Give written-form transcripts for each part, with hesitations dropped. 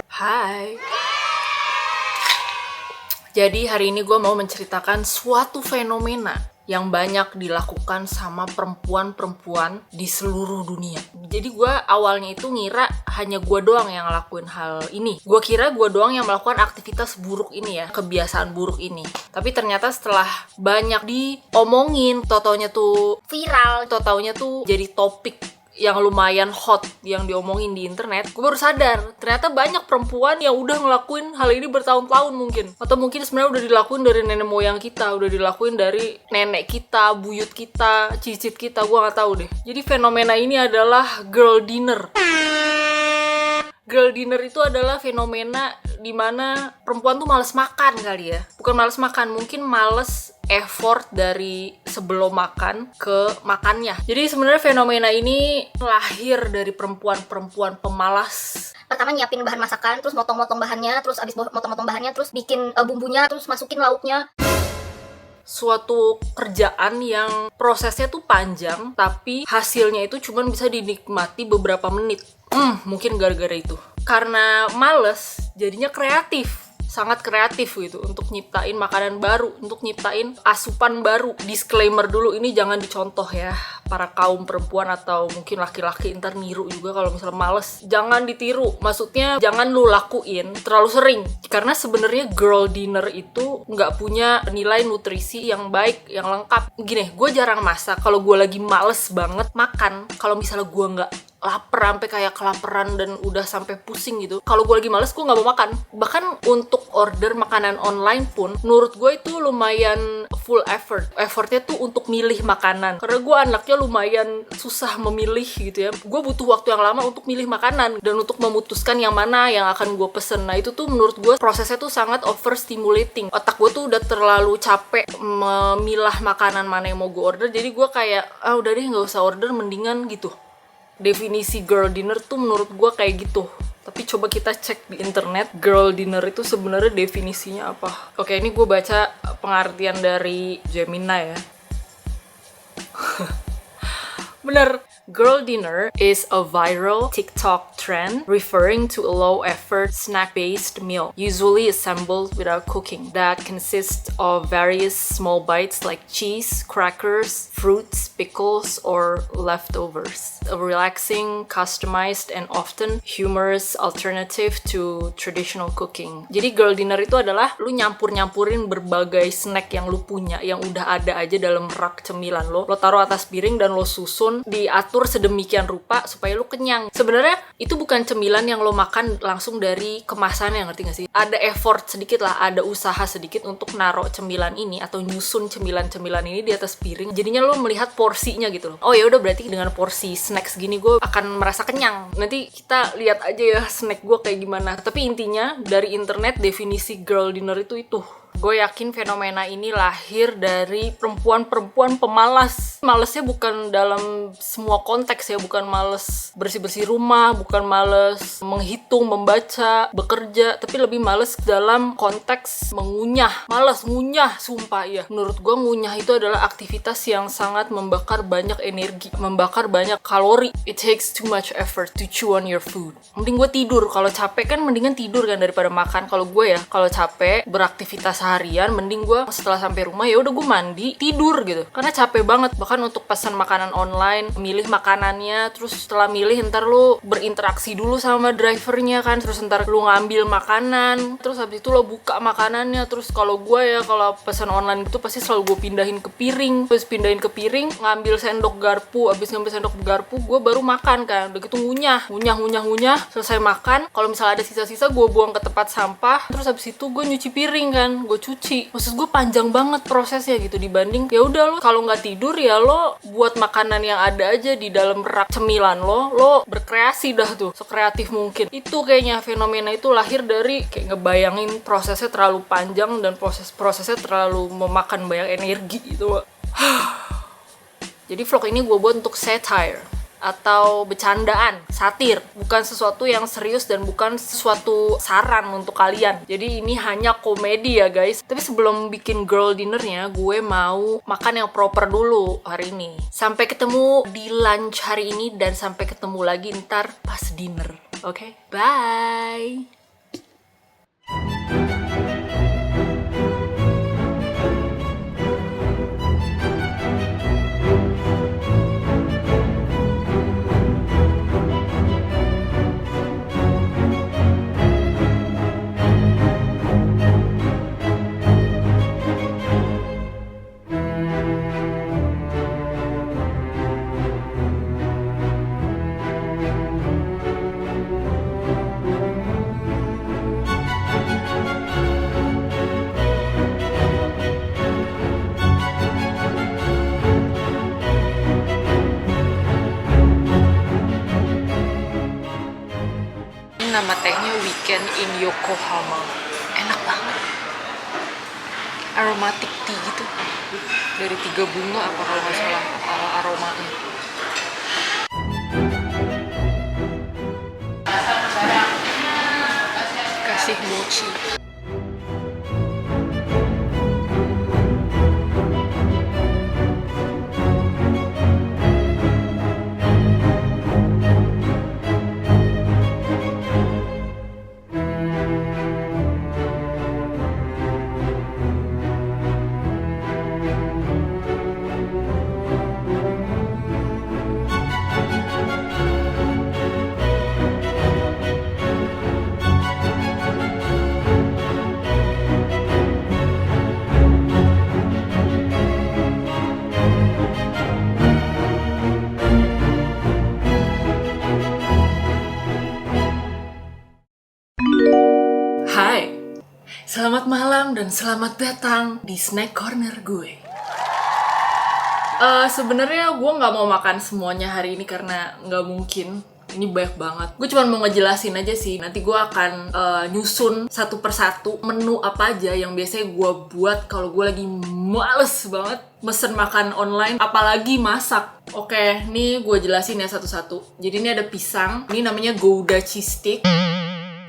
Hai. Jadi hari ini gue mau menceritakan suatu fenomena yang banyak dilakukan sama perempuan-perempuan di seluruh dunia. Jadi gue awalnya itu ngira hanya gue doang yang ngelakuin hal ini. Gue kira gue doang yang melakukan aktivitas buruk ini ya, kebiasaan buruk ini. Tapi ternyata setelah banyak diomongin, tau-taunya tuh viral, tau-taunya tuh jadi topik yang lumayan hot yang diomongin di internet, gue baru sadar ternyata banyak perempuan yang udah ngelakuin hal ini bertahun-tahun mungkin, atau mungkin sebenarnya udah dilakuin dari nenek moyang kita, udah dilakuin dari nenek kita, buyut kita, cicit kita, gue nggak tahu deh. Jadi fenomena ini adalah girl dinner. Girl dinner itu adalah fenomena dimana perempuan tuh males makan kali ya. Bukan males makan, mungkin males effort dari sebelum makan ke makannya. Jadi sebenarnya fenomena ini lahir dari perempuan-perempuan pemalas. Pertama nyiapin bahan masakan, terus motong-motong bahannya, terus abis motong-motong bahannya, terus bikin bumbunya, terus masukin lauknya. Suatu kerjaan yang prosesnya tuh panjang, tapi hasilnya itu cuma bisa dinikmati beberapa menit. Mungkin gara-gara itu. Karena males, jadinya kreatif. Sangat kreatif gitu untuk nyiptain makanan baru, untuk nyiptain asupan baru. Disclaimer dulu, ini jangan dicontoh ya para kaum perempuan atau mungkin laki-laki, ntar niru juga kalau misalnya males. Jangan ditiru, maksudnya jangan lu lakuin terlalu sering. Karena sebenarnya girl dinner itu nggak punya nilai nutrisi yang baik, yang lengkap. Gini, gue jarang masak kalau gue lagi males banget makan. Kalau misalnya gue nggak lapar sampai kayak kelaparan dan udah sampai pusing gitu, kalau gue lagi males gue nggak mau makan. Bahkan untuk order makanan online pun menurut gue itu lumayan full effortnya tuh untuk milih makanan, karena gue anaknya lumayan susah memilih gitu ya. Gue butuh waktu yang lama untuk milih makanan dan untuk memutuskan yang mana yang akan gue pesen. Nah itu tuh menurut gue prosesnya tuh sangat overstimulating. Otak gue tuh udah terlalu capek memilah makanan mana yang mau gue order, jadi gue kayak udah deh nggak usah order, mendingan gitu. Definisi girl dinner tuh menurut gue kayak gitu. Tapi coba kita cek di internet, girl dinner itu sebenarnya definisinya apa. Oke, ini gue baca pengertian dari Gemini ya. Bener. Girl dinner is a viral TikTok trend referring to a low-effort snack-based meal, usually assembled without cooking, that consists of various small bites like cheese, crackers, fruits, pickles, or leftovers. A relaxing, customized, and often humorous alternative to traditional cooking. Jadi girl dinner itu adalah lu nyampur-nyampurin berbagai snack yang lu punya, yang udah ada aja dalam rak cemilan lo taruh atas piring dan lo susun, diatur sedemikian rupa supaya lu kenyang. Sebenarnya itu bukan cemilan yang lo makan langsung dari kemasannya, ngerti gak sih? Ada effort sedikit lah, ada usaha sedikit untuk naruh cemilan ini atau nyusun cemilan-cemilan ini di atas piring. Jadinya lo melihat porsinya gitu loh. Oh ya udah, berarti dengan porsi snack segini gue akan merasa kenyang. Nanti kita lihat aja ya snack gue kayak gimana. Tapi intinya dari internet definisi girl dinner itu. Gue yakin fenomena ini lahir dari perempuan-perempuan pemalas. Malesnya bukan dalam semua konteks ya, bukan males bersih-bersih rumah, bukan males menghitung, membaca, bekerja, tapi lebih males dalam konteks mengunyah. Males ngunyah, sumpah ya. Menurut gue ngunyah itu adalah aktivitas yang sangat membakar banyak energi, membakar banyak kalori. It takes too much effort to chew on your food. Mending gue tidur. Kalau capek kan mendingan tidur kan daripada makan. Kalau gue ya, kalau capek beraktivitas harian, mending gue setelah sampai rumah ya udah gue mandi, tidur gitu, karena capek banget. Bahkan untuk pesan makanan online, milih makanannya, terus setelah milih ntar lu berinteraksi dulu sama drivernya kan, terus ntar lu ngambil makanan, terus habis itu lo buka makanannya. Terus kalau gue ya, kalau pesan online itu pasti selalu gue pindahin ke piring, terus pindahin ke piring, ngambil sendok garpu, abis ngambil sendok garpu gue baru makan kan. Udah gitu ngunyah, selesai makan, kalau misalnya ada sisa-sisa gue buang ke tempat sampah, terus habis itu gue nyuci piring kan, gue cuci. Maksud gue panjang banget prosesnya gitu, dibanding ya udah lo kalau nggak tidur ya lo buat makanan yang ada aja di dalam rak cemilan lo berkreasi dah tuh sekreatif mungkin. Itu kayaknya fenomena itu lahir dari kayak ngebayangin prosesnya terlalu panjang dan prosesnya terlalu memakan banyak energi gitu. Jadi vlog ini gue buat untuk satire atau bercandaan, satir, bukan sesuatu yang serius dan bukan sesuatu saran untuk kalian. Jadi ini hanya komedi ya guys. Tapi sebelum bikin girl dinnernya, gue mau makan yang proper dulu hari ini. Sampai ketemu di lunch hari ini dan sampai ketemu lagi ntar pas dinner. Oke, bye! Nama tehnya Weekend in Yokohama. Enak banget. Aromatic tea gitu. Dari 3 bunga apa kalau nggak salah aromanya. Kasih mochi. Hai, selamat malam dan selamat datang di snack corner gue. Sebenarnya gue nggak mau makan semuanya hari ini karena nggak mungkin. Ini banyak banget. Gue cuma mau ngejelasin aja sih. Nanti gue akan nyusun satu persatu menu apa aja yang biasanya gue buat kalau gue lagi males banget mesen makan online, apalagi masak. Oke, nih gue jelasin ya satu-satu. Jadi ini ada pisang. Ini namanya Gouda cheese stick.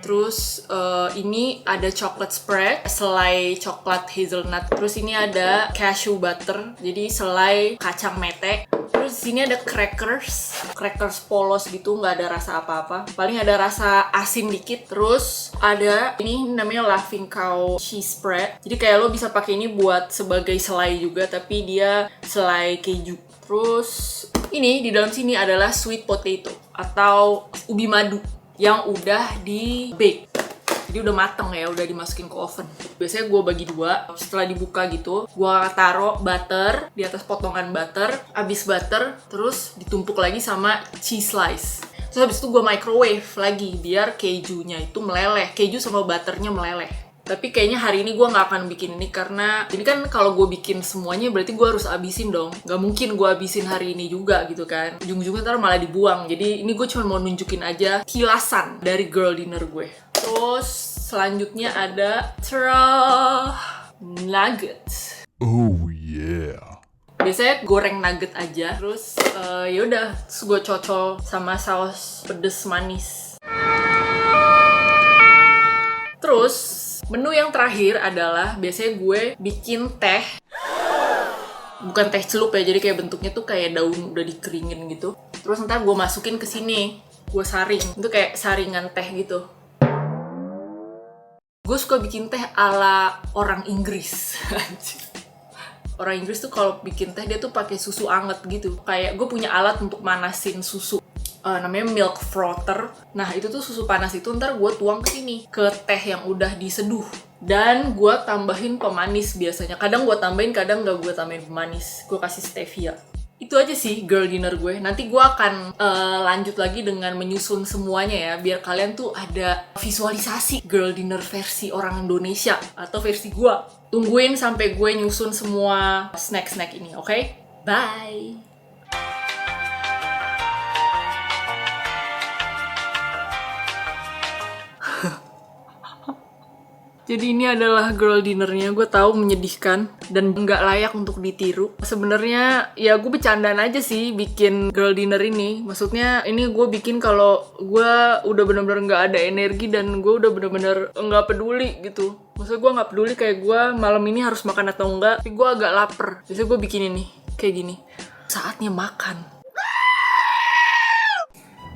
Terus ini ada chocolate spread, selai coklat hazelnut. Terus ini ada cashew butter, jadi selai kacang mete. Terus di sini ada crackers polos gitu, nggak ada rasa apa-apa. Paling ada rasa asin dikit. Terus ada ini namanya Laughing Cow cheese spread. Jadi kayak lo bisa pakai ini buat sebagai selai juga, tapi dia selai keju. Terus ini di dalam sini adalah sweet potato atau ubi madu yang udah di bake, jadi udah mateng ya, udah dimasukin ke oven. Biasanya gue bagi dua, setelah dibuka gitu gue taruh butter di atas potongan butter, abis butter terus ditumpuk lagi sama cheese slice. Terus habis itu gue microwave lagi biar kejunya itu meleleh, keju sama butternya meleleh. Tapi kayaknya hari ini gue gak akan bikin ini karena ini kan kalau gue bikin semuanya berarti gue harus abisin dong. Gak mungkin gue abisin hari ini juga gitu kan. Ujung-ujungnya ntar malah dibuang. Jadi ini gue cuma mau nunjukin aja kilasan dari girl dinner gue. Terus selanjutnya ada nugget. Oh yeah. Biasanya goreng nugget aja. Terus yaudah, terus gue cocol sama saus pedes manis. Terus menu yang terakhir adalah biasanya gue bikin teh. Bukan teh celup ya, jadi kayak bentuknya tuh kayak daun udah dikeringin gitu. Terus ntar gue masukin ke sini, gue saring. Itu kayak saringan teh gitu. Gue suka bikin teh ala orang Inggris. Orang Inggris tuh kalau bikin teh dia tuh pakai susu anget gitu. Kayak gue punya alat untuk manasin susu. Namanya milk frother. Nah itu tuh susu panas itu ntar gue tuang ke sini, ke teh yang udah diseduh. Dan gue tambahin pemanis biasanya. Kadang gue tambahin, kadang gak gue tambahin pemanis. Gue kasih stevia. Itu aja sih girl dinner gue. Nanti gue akan lanjut lagi dengan menyusun semuanya ya, biar kalian tuh ada visualisasi girl dinner versi orang Indonesia atau versi gue. Tungguin sampai gue nyusun semua snack-snack ini, oke? Bye! Jadi ini adalah girl dinnernya. Gue tahu menyedihkan dan nggak layak untuk ditiru. Sebenarnya ya gue bercandaan aja sih bikin girl dinner ini. Maksudnya ini gue bikin kalau gue udah bener-bener nggak ada energi dan gue udah bener-bener nggak peduli gitu. Maksudnya gue nggak peduli kayak gue malam ini harus makan atau enggak. Tapi gue agak lapar. Biasanya gue bikin ini kayak gini. Saatnya makan.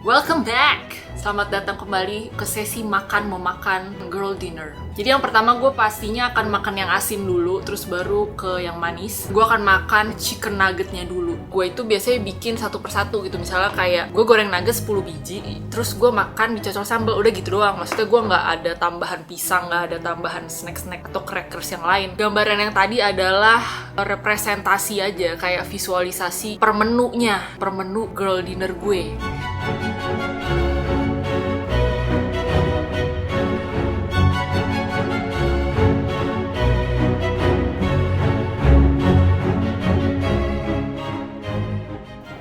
Welcome back. Selamat datang kembali ke sesi makan memakan girl dinner. Jadi yang pertama gue pastinya akan makan yang asin dulu, terus baru ke yang manis. Gue akan makan chicken nuggetnya dulu. Gue itu biasanya bikin satu persatu gitu. Misalnya kayak gue goreng nugget 10 biji, terus gue makan dicocol sambal, udah gitu doang. Maksudnya gue nggak ada tambahan pisang, nggak ada tambahan snack-snack atau crackers yang lain. Gambaran yang tadi adalah representasi aja, kayak visualisasi per menunya, per menu girl dinner gue.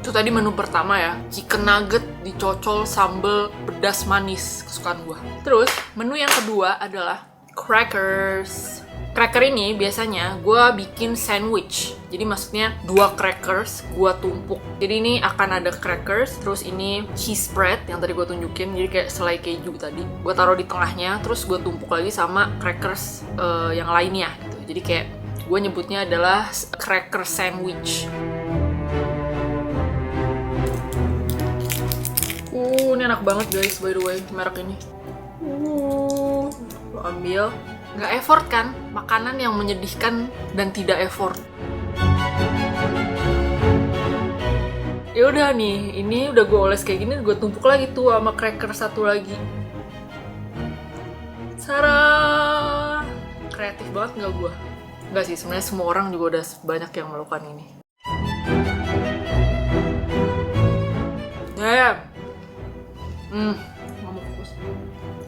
Itu tadi menu pertama ya, chicken nugget dicocol sambal pedas manis, kesukaan gue. Terus menu yang kedua adalah crackers. Cracker ini biasanya gue bikin sandwich. Jadi maksudnya 2 crackers gue tumpuk. Jadi ini akan ada crackers, terus ini cheese spread yang tadi gue tunjukin. Jadi kayak selai keju tadi. Gue taruh di tengahnya, terus gue tumpuk lagi sama crackers yang lainnya gitu. Jadi kayak gue nyebutnya adalah cracker sandwich. Ini enak banget guys, by the way, merek ini. Lo ambil. Nggak effort kan? Makanan yang menyedihkan dan tidak effort. Ya udah nih, ini udah gue oles kayak gini, gue tumpuk lagi tuh sama cracker satu lagi. Sarah, kreatif banget nggak gue? Nggak sih, sebenarnya semua orang juga udah banyak yang melakukan ini.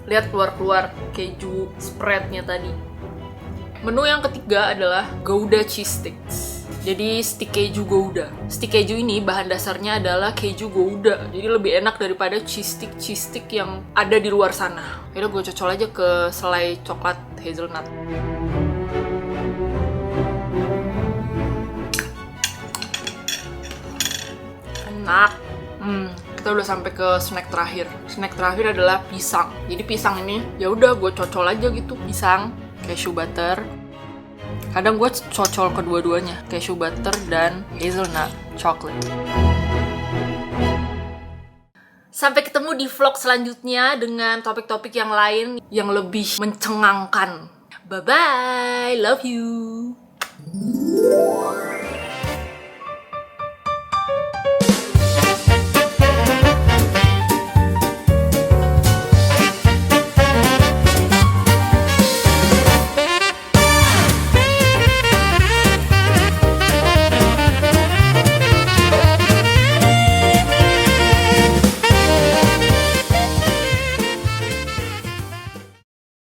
Lihat keluar-keluar keju spreadnya tadi. Menu yang ketiga adalah Gouda cheese sticks. Jadi stick keju Gouda. Stick keju ini bahan dasarnya adalah keju Gouda. Jadi lebih enak daripada cheese stick yang ada di luar sana. Yaudah gue cocol aja ke selai coklat hazelnut. Enak. Kita udah sampai ke snack terakhir. Snack terakhir adalah pisang. Jadi pisang ini ya udah gue cocol aja gitu, pisang, cashew butter. Kadang gue cocol kedua-duanya, cashew butter dan hazelnut chocolate. Sampai ketemu di vlog selanjutnya dengan topik-topik yang lain yang lebih mencengangkan. Bye bye, love you.